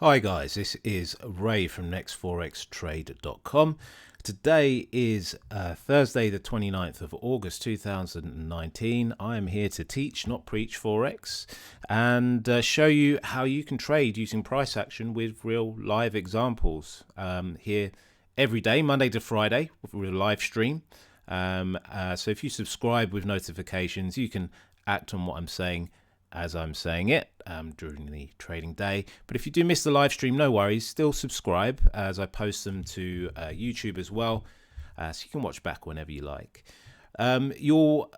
Hi guys, this is Ray from nextforextrade.com. Today is Thursday the 29th of August 2019. I am here to teach, not preach Forex, and show you how you can trade using price action with real live examples. Here every day, Monday to Friday, with a live stream. So if you subscribe with notifications, you can act on what I'm saying as I'm saying it during the trading day. But if you do miss the live stream, no worries, still subscribe as I post them to YouTube as well, so you can watch back whenever you like. Most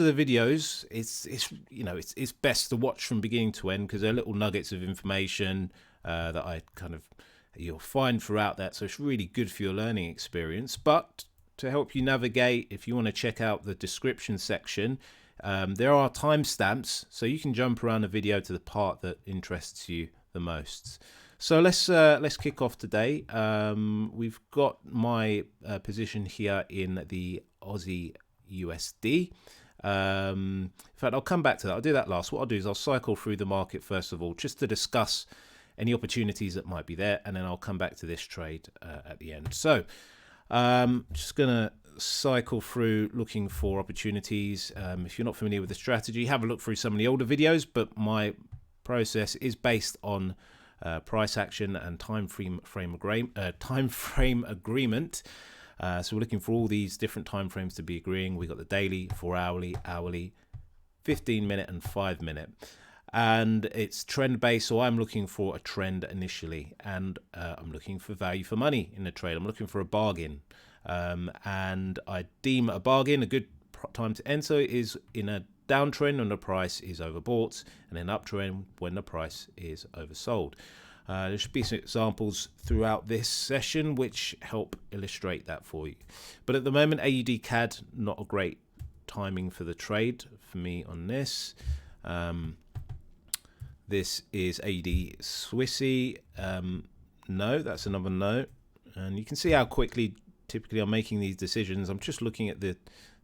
of the videos, it's best to watch from beginning to end because they're little nuggets of information that you'll find throughout that, so it's really good for your learning experience. But to help you navigate, if you want to check out the description section, there are timestamps, so you can jump around the video to the part that interests you the most. So let's kick off today. We've got my position here in the Aussie USD. In fact, I'll come back to that. I'll do that last. What I'll do is I'll cycle through the market first of all, just to discuss any opportunities that might be there, and then I'll come back to this trade at the end. So just gonna cycle through looking for opportunities. If you're not familiar with the strategy, have a look through some of the older videos, but my process is based on price action and time frame agreement. So we're looking for all these different time frames to be agreeing. We got the daily, 4 hourly, 15-minute and 5-minute, and it's trend based. So I'm looking for a trend initially, and I'm looking for value for money in the trade. I'm looking for a bargain. And I deem a bargain a good time to enter is in a downtrend when the price is overbought, and an uptrend when the price is oversold. There should be some examples throughout this session which help illustrate that for you. But at the moment, AUDCAD, not a great timing for the trade for me on this. This is AUD Swissy. No, that's another no. And you can see how quickly typically I'm making these decisions. I'm just looking at the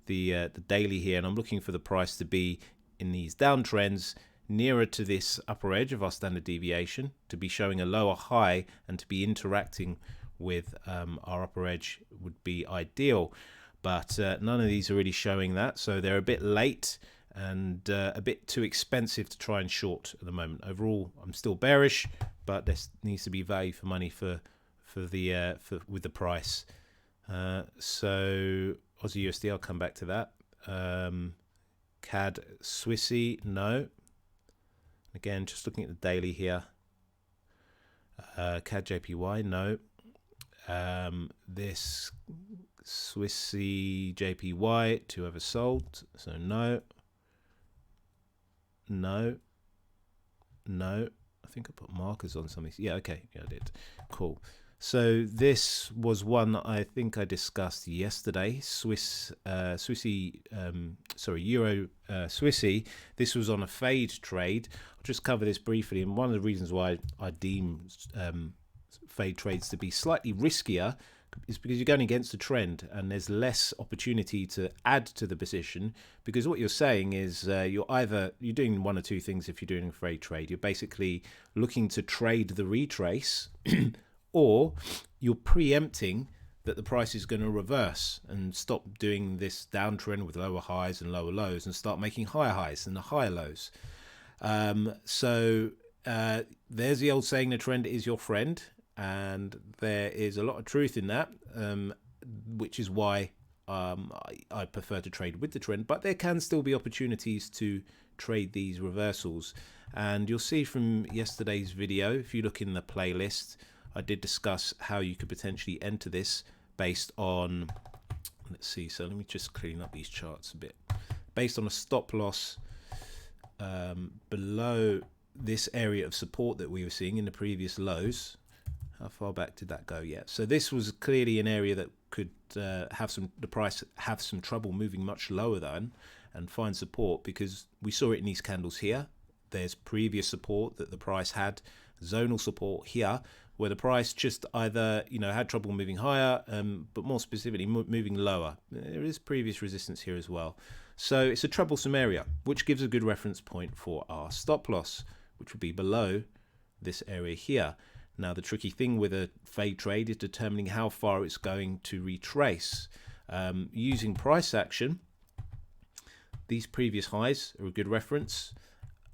daily here, and I'm looking for the price to be in these downtrends nearer to this upper edge of our standard deviation, to be showing a lower high, and to be interacting with our upper edge would be ideal. But none of these are really showing that, so they're a bit late and a bit too expensive to try and short at the moment. Overall, I'm still bearish, but there needs to be value for money with the price. So Aussie USD, I'll come back to that. CAD Swissy, no. Again, just looking at the daily here. CAD JPY, no. This Swissy JPY to oversold, so no. No. I think I put markers on some of these. Yeah, okay, yeah, I did. Cool. So this was one that I think I discussed yesterday. Euro Swissy. This was on a fade trade. I'll just cover this briefly. And one of the reasons why I deem fade trades to be slightly riskier is because you're going against the trend, and there's less opportunity to add to the position, because what you're saying is you're doing one or two things. If you're doing a fade trade, you're basically looking to trade the retrace or you're preempting that the price is going to reverse and stop doing this downtrend with lower highs and lower lows and start making higher highs and the higher lows. So there's the old saying, the trend is your friend, and there is a lot of truth in that, which is why I prefer to trade with the trend. But there can still be opportunities to trade these reversals, and you'll see from yesterday's video, if you look in the playlist, I did discuss how you could potentially enter this based on, let's see, so let me just clean up these charts a bit, based on a stop loss below this area of support that we were seeing in the previous lows. How far back did that go? Yeah, so this was clearly an area that could the price have some trouble moving much lower than and find support, because we saw it in these candles here. There's previous support that the price had, zonal support here, where the price just either had trouble moving higher, but more specifically moving lower. There is previous resistance here as well. So it's a troublesome area, which gives a good reference point for our stop loss, which would be below this area here. Now the tricky thing with a fade trade is determining how far it's going to retrace. Using price action, these previous highs are a good reference.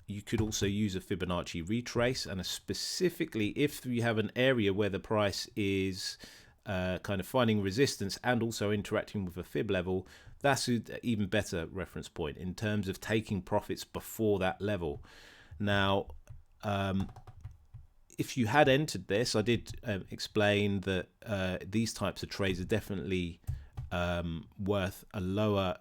You could also use a Fibonacci retrace, and specifically if you have an area where the price is kind of finding resistance and also interacting with a fib level, that's an even better reference point in terms of taking profits before that level. Now, if you had entered this, I did explain that these types of trades are definitely worth a lower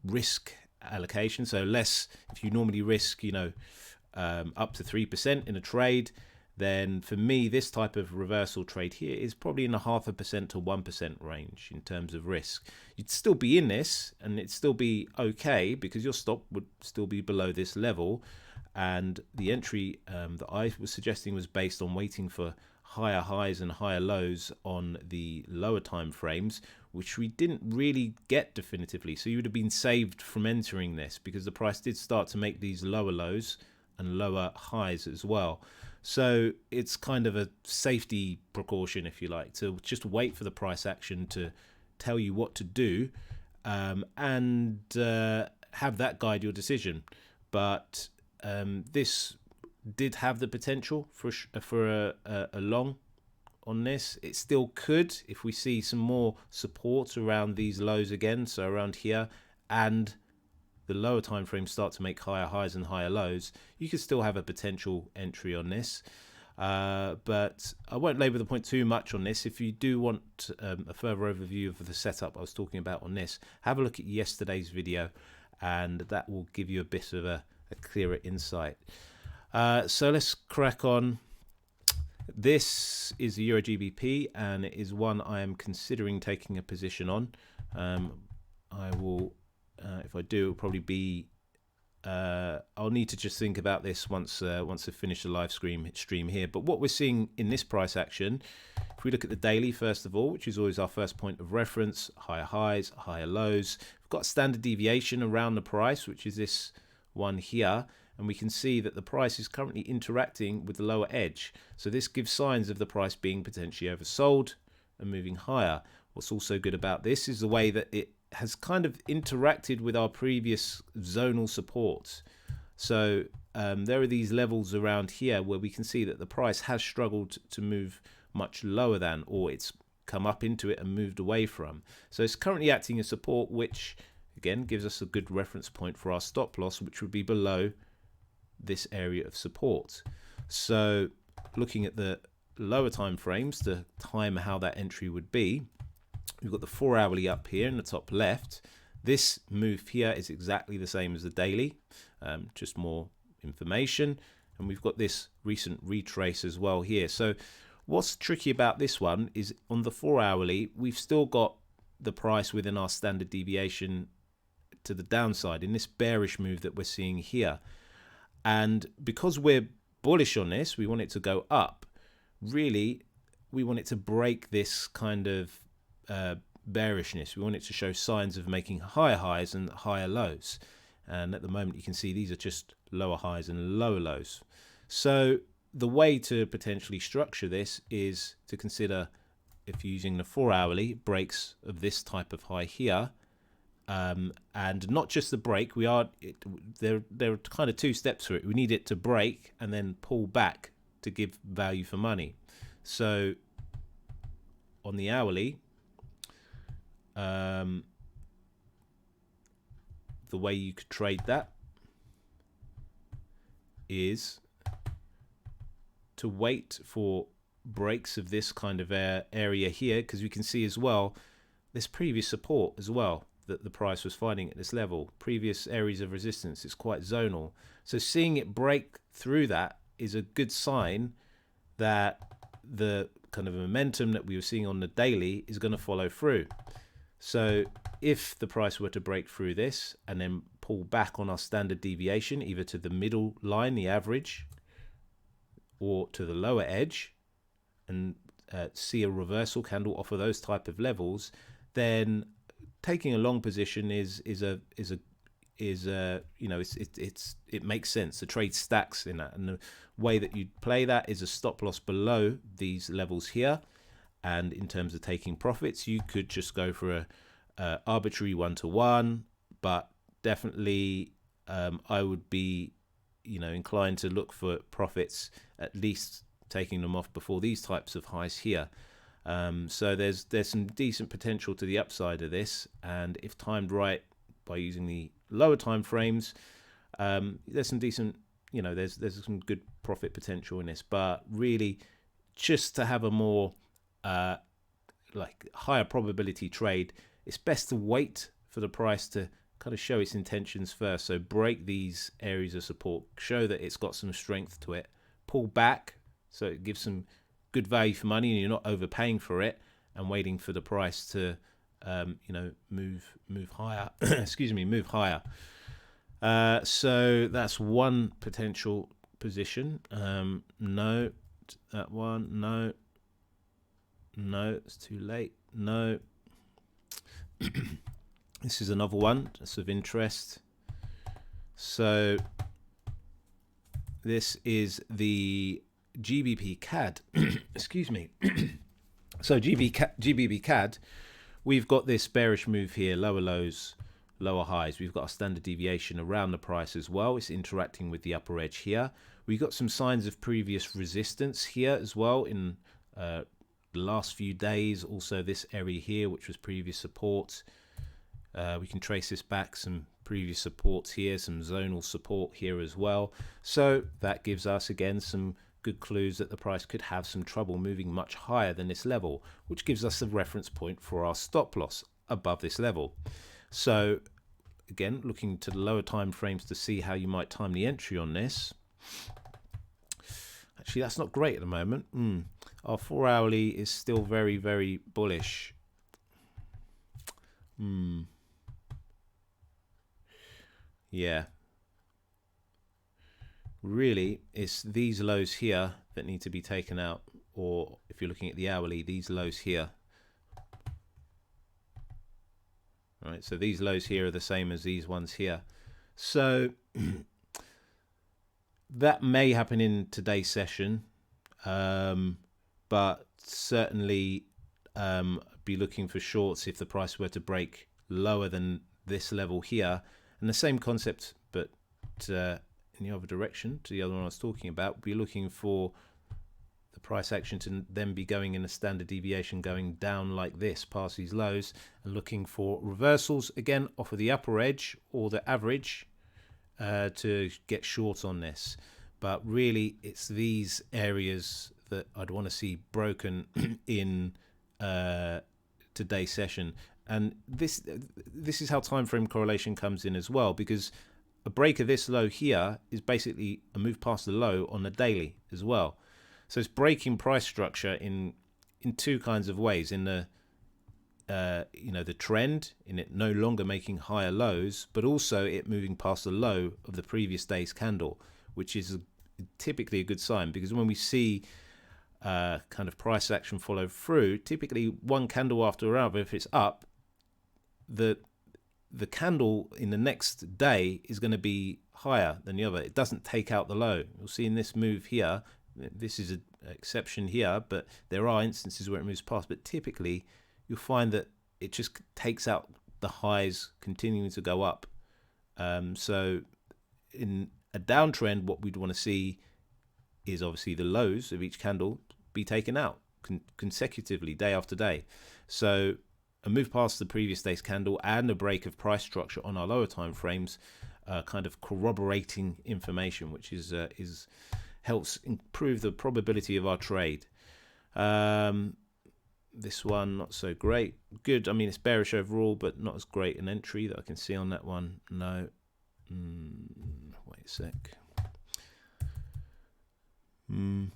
risk allocation. So less, if you normally risk, up to 3% in a trade, then for me, this type of reversal trade here is probably in a 0.5% to 1% range in terms of risk. You'd still be in this and it'd still be okay because your stop would still be below this level. And the entry that I was suggesting was based on waiting for higher highs and higher lows on the lower time frames, which we didn't really get definitively. So you would have been saved from entering this because the price did start to make these lower lows and lower highs as well. So it's kind of a safety precaution, if you like, to just wait for the price action to tell you what to do and have that guide your decision. But this did have the potential for a long on this. It still could if we see some more support around these lows again, so around here, and the lower time frames start to make higher highs and higher lows, you could still have a potential entry on this. But I won't labour the point too much on this. If you do want a further overview of the setup I was talking about on this, have a look at yesterday's video and that will give you a bit of a clearer insight. So let's crack on. This is the EURGBP and it is one I am considering taking a position on. I will, if I do, it'll probably be, I'll need to just think about this once I finish the live stream here. But what we're seeing in this price action, if we look at the daily first of all, which is always our first point of reference, higher highs, higher lows. We've got standard deviation around the price, which is this one here, and we can see that the price is currently interacting with the lower edge. So this gives signs of the price being potentially oversold and moving higher. What's also good about this is the way that it has kind of interacted with our previous zonal supports. So there are these levels around here where we can see that the price has struggled to move much lower than, or it's come up into it and moved away from. So it's currently acting as support, which again gives us a good reference point for our stop loss, which would be below this area of support. So looking at the lower time frames to time how that entry would be, we've got the 4 hourly up here in the top left. This move here is exactly the same as the daily, just more information. And we've got this recent retrace as well here. So what's tricky about this one is on the 4 hourly, we've still got the price within our standard deviation to the downside in this bearish move that we're seeing here. And because we're bullish on this, we want it to go up. Really, we want it to break this kind of bearishness. We want it to show signs of making higher highs and higher lows. And at the moment, you can see these are just lower highs and lower lows. So the way to potentially structure this is to consider, if you're using the 4 hourly, breaks of this type of high here. And not just the break, there are kind of two steps for it. We need it to break and then pull back to give value for money. So on the hourly, the way you could trade that is to wait for breaks of this kind of area here, because we can see as well this previous support as well that the price was finding at this level. Previous areas of resistance, it's quite zonal. So seeing it break through that is a good sign that the kind of momentum that we were seeing on the daily is going to follow through. So if the price were to break through this and then pull back on our standard deviation, either to the middle line, the average, or to the lower edge, and see a reversal candle off of those type of levels, then taking a long position is a is you know, it makes sense. The trade stacks in that, and the way that you play that is a stop loss below these levels here. And in terms of taking profits, you could just go for a arbitrary 1-to-1, but definitely I would be, you know, inclined to look for profits, at least taking them off before these types of highs here. So there's some decent potential to the upside of this, and if timed right by using the lower time frames, there's some decent, you know, there's some good profit potential in this. But really, just to have a more like higher probability trade, it's best to wait for the price to kind of show its intentions first. So break these areas of support, show that it's got some strength to it, pull back so it gives some good value for money and you're not overpaying for it, and waiting for the price to you know, move higher. Excuse me, move higher. So that's one potential position. No, that one, no, it's too late. No. This is another one that's of interest. So this is the GBPCAD. Excuse me. So GBPCAD, we've got this bearish move here, lower lows, lower highs. We've got a standard deviation around the price as well. It's interacting with the upper edge here. We've got some signs of previous resistance here as well in the last few days. Also this area here, which was previous support. We can trace this back, some previous supports here, some zonal support here as well. So that gives us again some good clues that the price could have some trouble moving much higher than this level, which gives us a reference point for our stop loss above this level. So again, looking to the lower time frames to see how you might time the entry on this. Actually, that's not great at the moment. Our 4 hourly is still very, very bullish. Yeah. Really, it's these lows here that need to be taken out, or if you're looking at the hourly, these lows here. Right, so these lows here are the same as these ones here. So that may happen in today's session, but certainly be looking for shorts if the price were to break lower than this level here. And the same concept, but in the other direction, to the other one I was talking about, be looking for the price action to then be going in a standard deviation, going down like this past these lows, and looking for reversals again off of the upper edge or the average to get short on this. But really, it's these areas that I'd want to see broken in today's session. And this is how time frame correlation comes in as well, because a break of this low here is basically a move past the low on the daily as well. So it's breaking price structure in two kinds of ways: in the you know, the trend, in it no longer making higher lows, but also it moving past the low of the previous day's candle, which is typically a good sign, because when we see kind of price action follow through, typically one candle after another, if it's up, the candle in the next day is going to be higher than the other. It doesn't take out the low. You'll see in this move here, this is an exception here, but there are instances where it moves past, but typically you'll find that it just takes out the highs continuing to go up. So in a downtrend, what we'd want to see is obviously the lows of each candle be taken out consecutively day after day. So a move past the previous day's candle and a break of price structure on our lower time frames, kind of corroborating information, which is helps improve the probability of our trade. This one not so great. Good. I mean, it's bearish overall, but not as great an entry that I can see on that one. No. Wait a sec. No.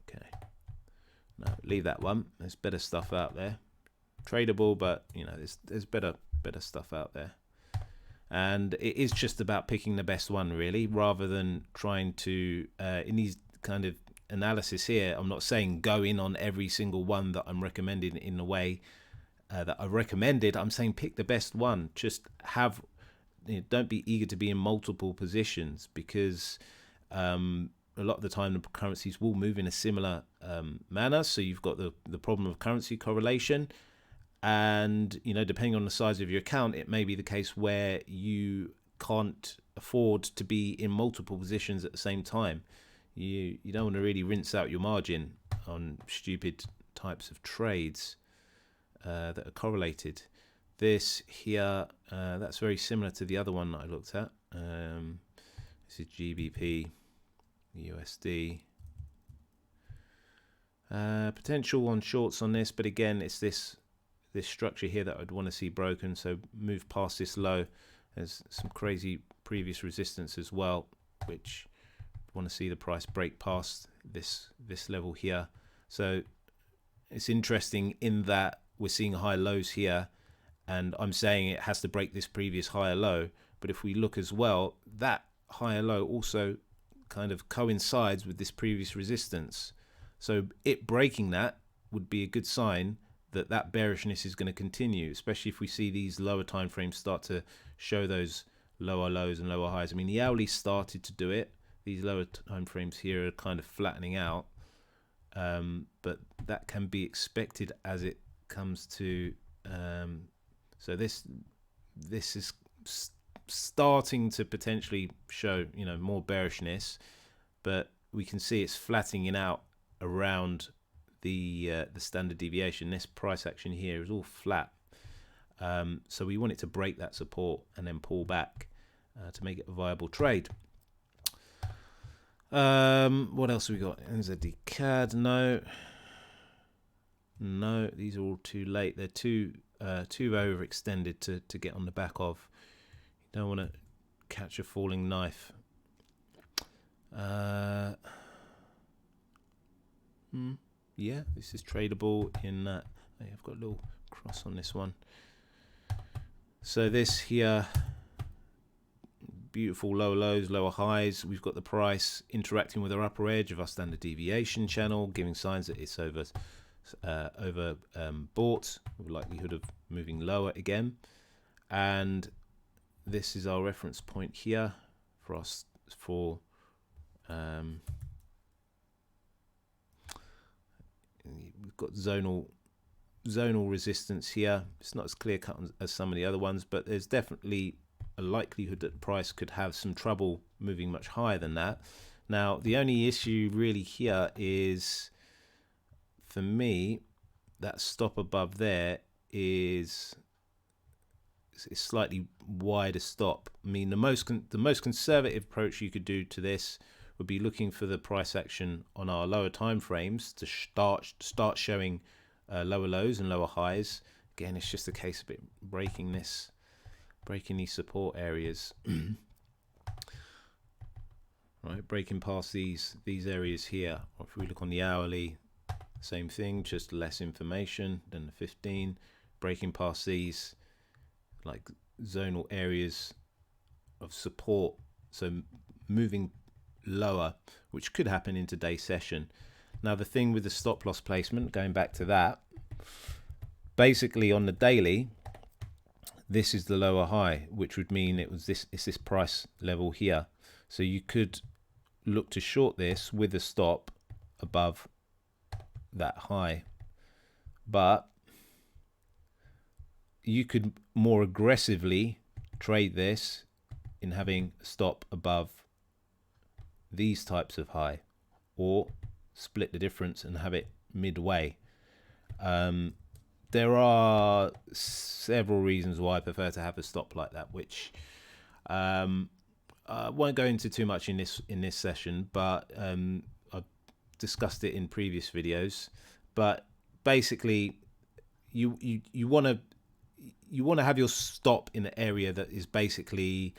Okay. No, leave that one. There's better stuff out there. Tradable, but you know, there's better stuff out there. And it is just about picking the best one, really, rather than trying to in these kind of analysis here. I'm not saying go in on every single one that I'm recommending in the way that I recommended. I'm saying pick the best one. Just have, don't be eager to be in multiple positions, because a lot of the time the currencies will move in a similar manner. So you've got the problem of currency correlation, and depending on the size of your account, it may be the case where you can't afford to be in multiple positions at the same time. You don't want to really rinse out your margin on stupid types of trades that are correlated. This here, that's very similar to the other one that I looked at. This is GBP USD. Potential on shorts on this, but again, it's this structure here that I'd want to see broken. So move past this low. There's some crazy previous resistance as well, which want to see the price break past this level here. So it's interesting in that we're seeing high lows here, and I'm saying it has to break this previous higher low. But if we look as well, that higher low also kind of coincides with this previous resistance. So it breaking that would be a good sign that that bearishness is going to continue, especially if we see these lower time frames start to show those lower lows and lower highs. I mean, the hourly started to do it. These lower time frames here are kind of flattening out, but that can be expected as it comes to. So this is starting to potentially show more bearishness, but we can see it's flattening out around the standard deviation. This price action here is all flat, so we want it to break that support and then pull back to make it a viable trade. What else have we got? NZD-CAD, no, these are all too late. They're too overextended to get on the back of. You don't want to catch a falling knife. Yeah, this is tradable in that. I've got a little cross on this one. So this here, beautiful lower lows, lower highs. We've got the price interacting with our upper edge of our standard deviation channel, giving signs that it's bought, with likelihood of moving lower again. And this is our reference point here for us for we've got zonal resistance here. It's not as clear cut as some of the other ones, but there's definitely a likelihood that the price could have some trouble moving much higher than that. Now, the only issue really here is, for me, that stop above there is slightly wider stop. I mean, the most conservative approach you could do to this would be looking for the price action on our lower time frames to start showing lower lows and lower highs. Again, it's just a case of it breaking these support areas. Right, breaking past these areas here. Or if we look on the hourly, same thing, just less information than the 15. Breaking past these like zonal areas of support, so moving lower, which could happen in today's session. Now, the thing with the stop loss placement, going back to that, basically on the daily, this is the lower high, which would mean it's this price level here. So you could look to short this with a stop above that high, but you could more aggressively trade this in having a stop above these types of high, or split the difference and have it midway. There are several reasons why I prefer to have a stop like that, which I won't go into too much in this session, but I've discussed it in previous videos. But basically, you want to have your stop in an area that is basically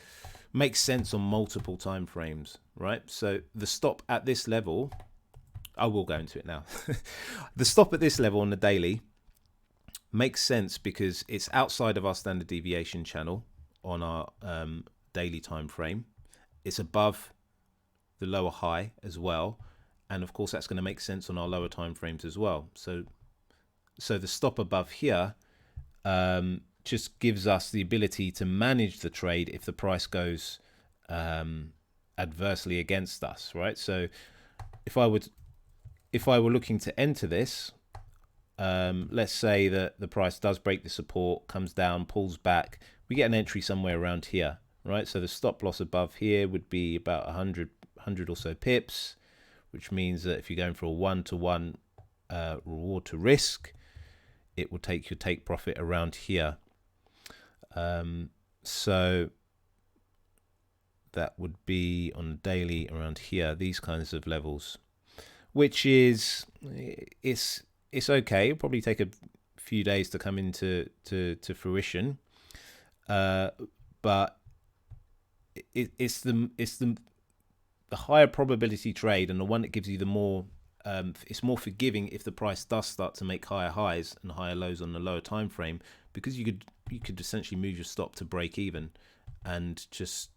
makes sense on multiple time frames, right? So the stop at this level, I will go into it now. The stop at this level on the daily makes sense because it's outside of our standard deviation channel on our daily time frame. It's above the lower high as well, and of course that's going to make sense on our lower time frames as well. So the stop above here just gives us the ability to manage the trade if the price goes adversely against us, right? So if I were looking to enter this, let's say that the price does break the support, comes down, pulls back, we get an entry somewhere around here, right? So the stop loss above here would be about 100 or so pips, which means that if you're going for a 1-to-1 reward to risk, it will take your take profit around here. So that would be on a daily around here, these kinds of levels, which is it's okay. It'll probably take a few days to come into to fruition, but it's the higher probability trade, and the one that gives you the more it's more forgiving if the price does start to make higher highs and higher lows on the lower time frame, because you could essentially move your stop to break even and just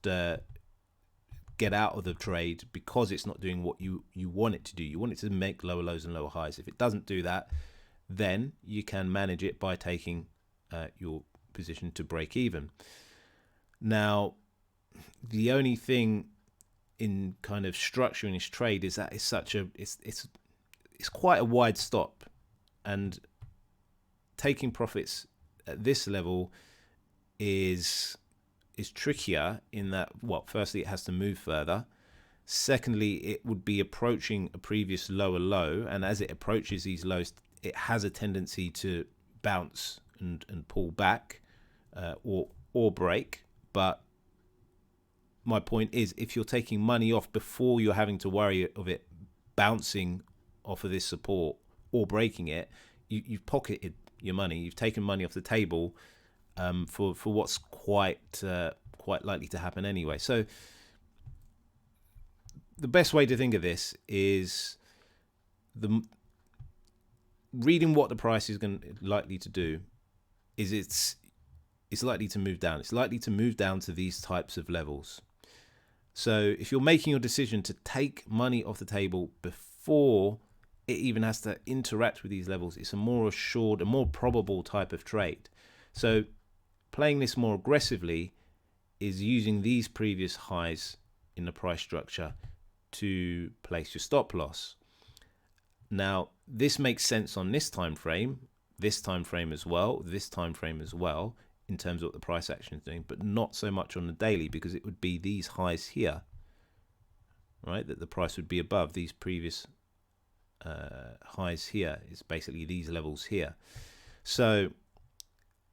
get out of the trade because it's not doing what you want it to do. You want it to make lower lows and lower highs. If it doesn't do that, then you can manage it by taking your position to break even. Now, the only thing in kind of structuring this trade is that it's quite a wide stop, and taking profits at this level is trickier in that, well, firstly, it has to move further. Secondly, it would be approaching a previous lower low, and as it approaches these lows, it has a tendency to bounce and pull back or break. But my point is, if you're taking money off before you're having to worry of it bouncing off of this support or breaking it, you've pocketed your money. You've taken money off the table for what's quite likely to happen anyway. So the best way to think of this is reading what the price is likely to do is it's likely to move down. It's likely to move down to these types of levels. So if you're making your decision to take money off the table before it even has to interact with these levels, it's a more assured, a more probable type of trade. So playing this more aggressively is using these previous highs in the price structure to place your stop loss. Now, this makes sense on this time frame as well, this time frame as well, in terms of what the price action is doing, but not so much on the daily, because it would be these highs here, right, that the price would be above. These previous highs here is basically these levels here. So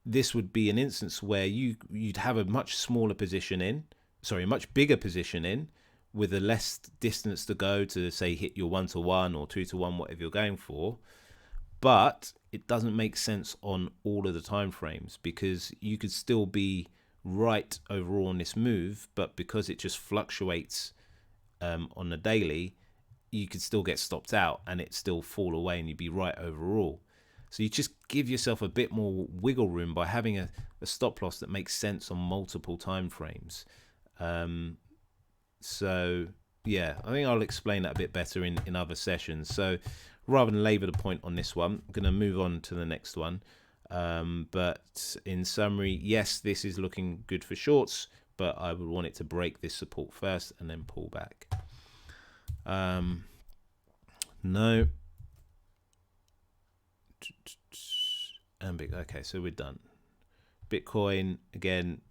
this would be an instance where you'd have a much smaller position in, a much bigger position in, with a less distance to go to, say, hit your 1-to-1 or 2-to-1, whatever you're going for. But it doesn't make sense on all of the time frames, because you could still be right overall on this move, but because it just fluctuates on the daily, you could still get stopped out and it still fall away and you'd be right overall. So you just give yourself a bit more wiggle room by having a stop loss that makes sense on multiple time frames. So yeah, I think I'll explain that a bit better in other sessions. So rather than labor the point on this one, I'm going to move on to the next one. But in summary, yes, this is looking good for shorts, but I would want it to break this support first and then pull back. No. And big. Okay, so we're done. Bitcoin, again,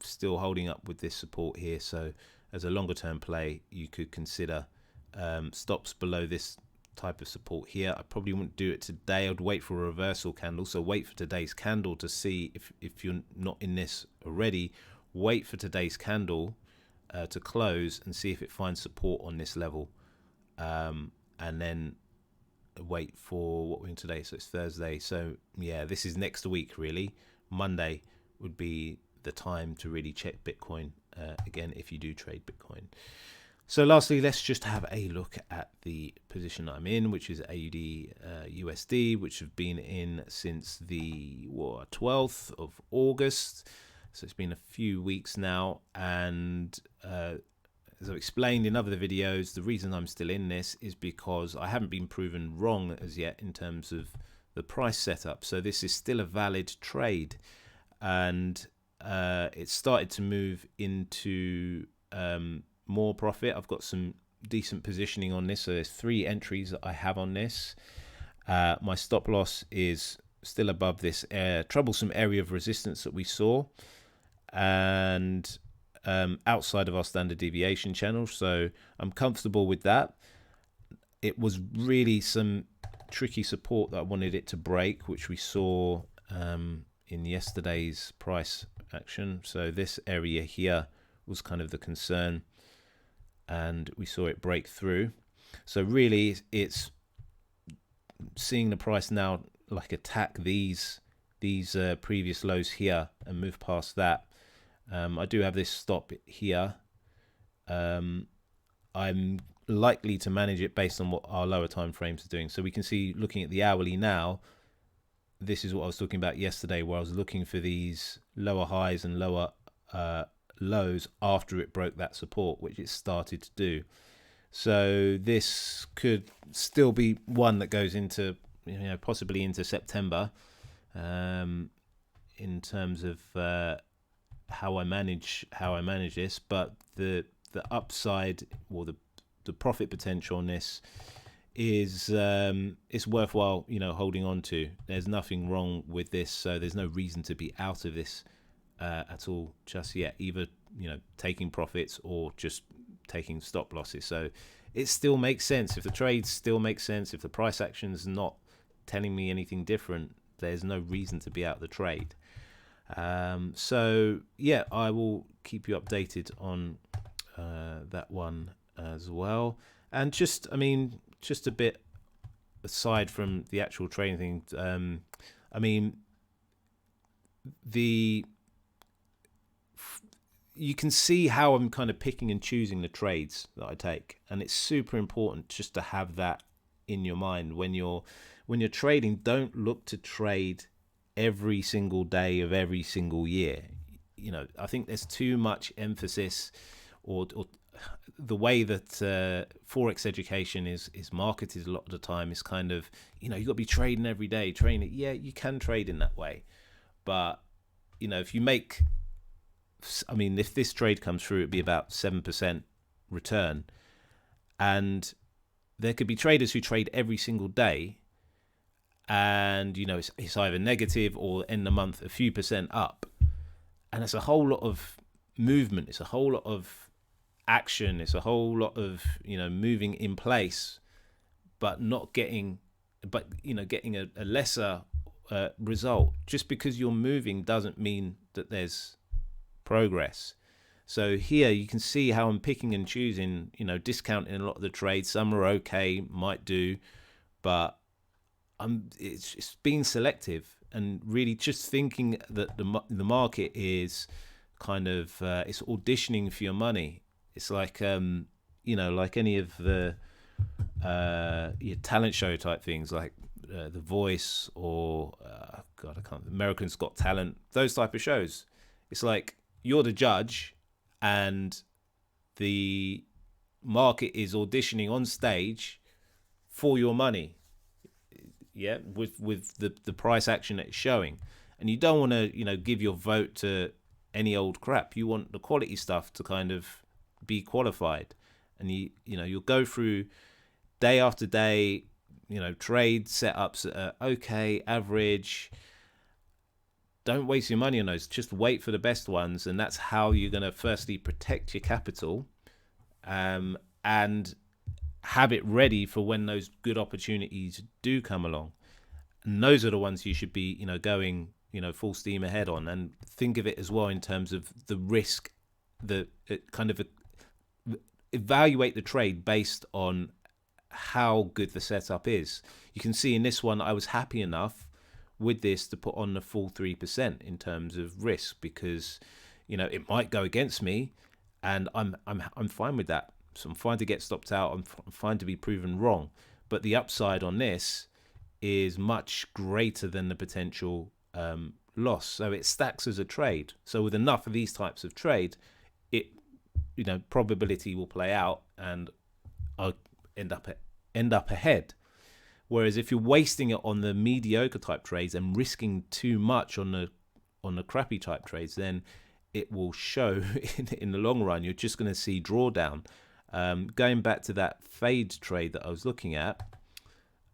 still holding up with this support here. So as a longer term play, you could consider stops below this type of support here. I probably wouldn't do it today. I'd wait for a reversal candle. So wait for today's candle to see if you're not in this already. Wait for today's candle to close and see if it finds support on this level, and then wait for what we're in today. So it's Thursday. So yeah, this is next week really. Monday would be the time to really check Bitcoin again if you do trade Bitcoin. So lastly, let's just have a look at the position I'm in, which is AUDUSD, which have been in since the 12th of August. So it's been a few weeks now, and as I've explained in other videos, the reason I'm still in this is because I haven't been proven wrong as yet in terms of the price setup. So this is still a valid trade, and it started to move into more profit. I've got some decent positioning on this, so there's 3 entries that I have on this. My stop loss is still above this troublesome area of resistance that we saw, and outside of our standard deviation channel, so I'm comfortable with that. It was really some tricky support that I wanted it to break, which we saw in yesterday's price action. So this area here was kind of the concern, and we saw it break through. So really it's seeing the price now like attack these previous lows here and move past that. I do have this stop here. I'm likely to manage it based on what our lower time frames are doing. So we can see, looking at the hourly now, this is what I was talking about yesterday, where I was looking for these lower highs and lower lows after it broke that support, which it started to do. So this could still be one that goes into, possibly into September, in terms of how I manage this. But the upside, or the profit potential on this is it's worthwhile holding on to. There's nothing wrong with this, so there's no reason to be out of this at all just yet, either taking profits or just taking stop losses. So it still makes sense. If the trades still make sense, if the price action's not telling me anything different, there's no reason to be out of the trade. So yeah, I will keep you updated on that one as well. And just a bit aside from the actual trading thing, you can see how I'm kind of picking and choosing the trades that I take, and it's super important just to have that in your mind when you're trading. Don't look to trade every single day of every single year. I think there's too much emphasis, or the way that Forex education is marketed a lot of the time is kind of, you've got to be trading every day, trading it. Yeah, you can trade in that way, but if you make, if this trade comes through, it'd be about 7% return, and there could be traders who trade every single day, and it's either negative or end the month a few percent up, and it's a whole lot of movement, it's a whole lot of action, it's a whole lot of moving in place, but getting a lesser result. Just because you're moving doesn't mean that there's progress. So here you can see how I'm picking and choosing, discounting a lot of the trades. Some are okay, might do, but it's being selective and really just thinking that the market is kind of it's auditioning for your money. It's like like any of the your talent show type things, like The Voice, or American's Got Talent, those type of shows. It's like you're the judge and the market is auditioning on stage for your money, with the price action that it's showing. And you don't want to give your vote to any old crap. You want the quality stuff to kind of be qualified, and you'll go through day after day, trade setups okay, average. Don't waste your money on those. Just wait for the best ones, and that's how you're going to firstly protect your capital, and have it ready for when those good opportunities do come along. And those are the ones you should be going full steam ahead on. And think of it as well in terms of the risk, evaluate the trade based on how good the setup is. You can see in this one, I was happy enough with this to put on the full 3% in terms of risk, because it might go against me, and I'm fine with that. So I'm fine to get stopped out. I'm fine to be proven wrong. But the upside on this is much greater than the potential loss. So it stacks as a trade. So with enough of these types of trade, it probability will play out and I'll end up ahead. Whereas if you're wasting it on the mediocre type trades and risking too much on the crappy type trades, then it will show in the long run. You're just going to see drawdown. Going back to that fade trade that I was looking at,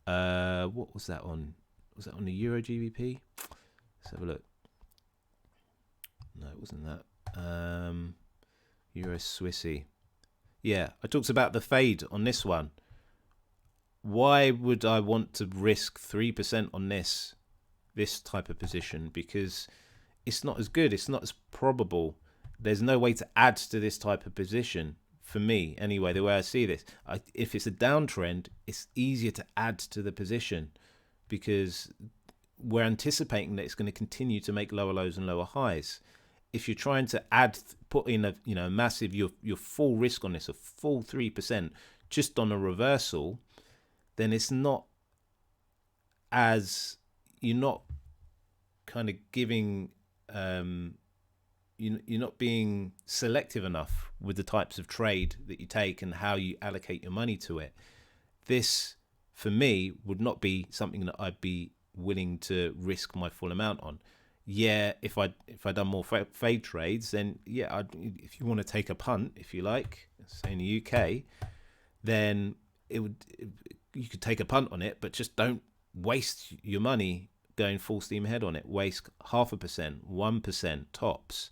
what was that on? Was that on the EURGBP? Let's have a look. No, it wasn't that. Euro Swissy. Yeah, I talked about the fade on this one. Why would I want to risk 3% on this type of position? Because it's not as good. It's not as probable. There's no way to add to this type of position for me anyway, the way I see this. If it's a downtrend, it's easier to add to the position because we're anticipating that it's going to continue to make lower lows and lower highs. If you're trying to put in a massive, your full risk on this, a full 3% just on a reversal, then it's not as, you're not kind of giving, you're not being selective enough with the types of trade that you take and how you allocate your money to it. This, for me, would not be something that I'd be willing to risk my full amount on. Yeah, if I done more fade trades, then yeah, if you want to take a punt, if you like, say in the UK, then you could take a punt on it, but just don't waste your money going full steam ahead on it. Waste 0.5%, 1% tops,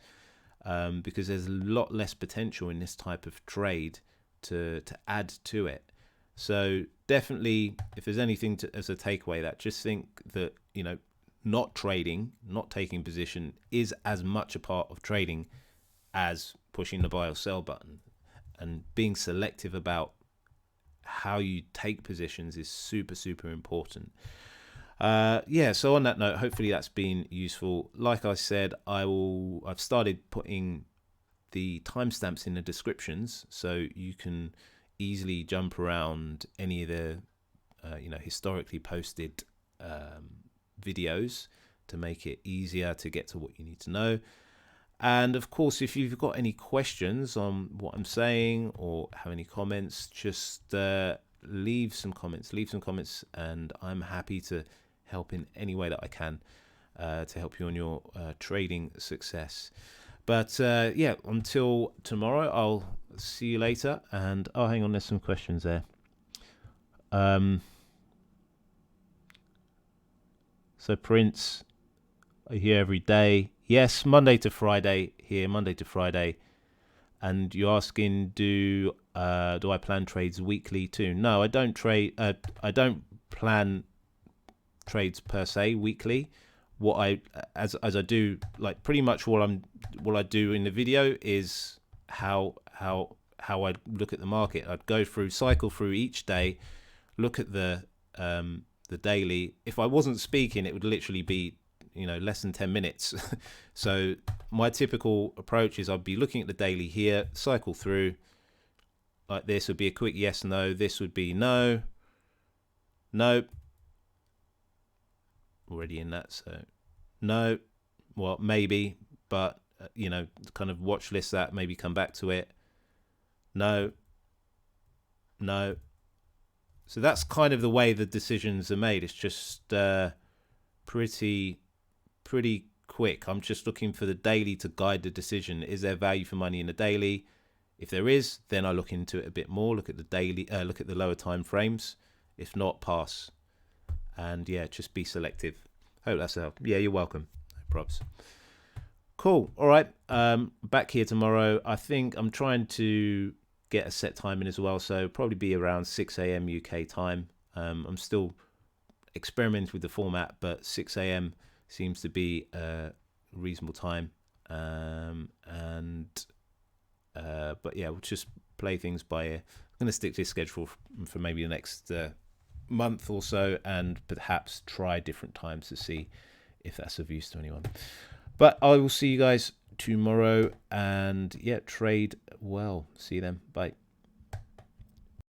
because there's a lot less potential in this type of trade to add to it. So definitely, if there's anything as a takeaway, that just think that not trading, not taking position is as much a part of trading as pushing the buy or sell button, and being selective about how you take positions is super important. So on that note, hopefully that's been useful. Like I said, I've started putting the timestamps in the descriptions so you can easily jump around any of the historically posted videos to make it easier to get to what you need to know. And of course, if you've got any questions on what I'm saying or have any comments, just leave some comments, and I'm happy to help in any way that I can to help you on your trading success. But until tomorrow, I'll see you later. And hang on, there's some questions there. So Prince, are you here every day? Yes, Monday to Friday here, Monday to Friday. And you're asking, do I plan trades weekly too? No, I don't trade. I don't plan trades per se weekly. What as I do, like pretty much what I do in the video is how I look at the market. I'd go through, cycle through each day, look at the daily. If I wasn't speaking, it would literally be less than 10 minutes. So my typical approach is I'd be looking at the daily here, cycle through. Like this would be a quick yes, no. This would be no, already in that, so no, well maybe, but kind of watch list that, maybe come back to it, no. So that's kind of the way the decisions are made. It's just pretty quick. I'm just looking for the daily to guide the decision. Is there value for money in the daily? If there is, then I look into it a bit more, look at the daily, look at the lower time frames. If not, pass. And yeah, just be selective. Hope that's a help. Yeah, you're welcome. No props. Cool. All right. Back here tomorrow. I think I'm trying to get a set timing as well, so probably be around 6 a.m. UK time. I'm still experimenting with the format, but 6 a.m. seems to be a reasonable time. But yeah, we'll just play things by ear. I'm going to stick to this schedule for maybe the next month or so, and perhaps try different times to see if that's of use to anyone. But I will see you guys tomorrow, and yeah, trade well. See you then. Bye.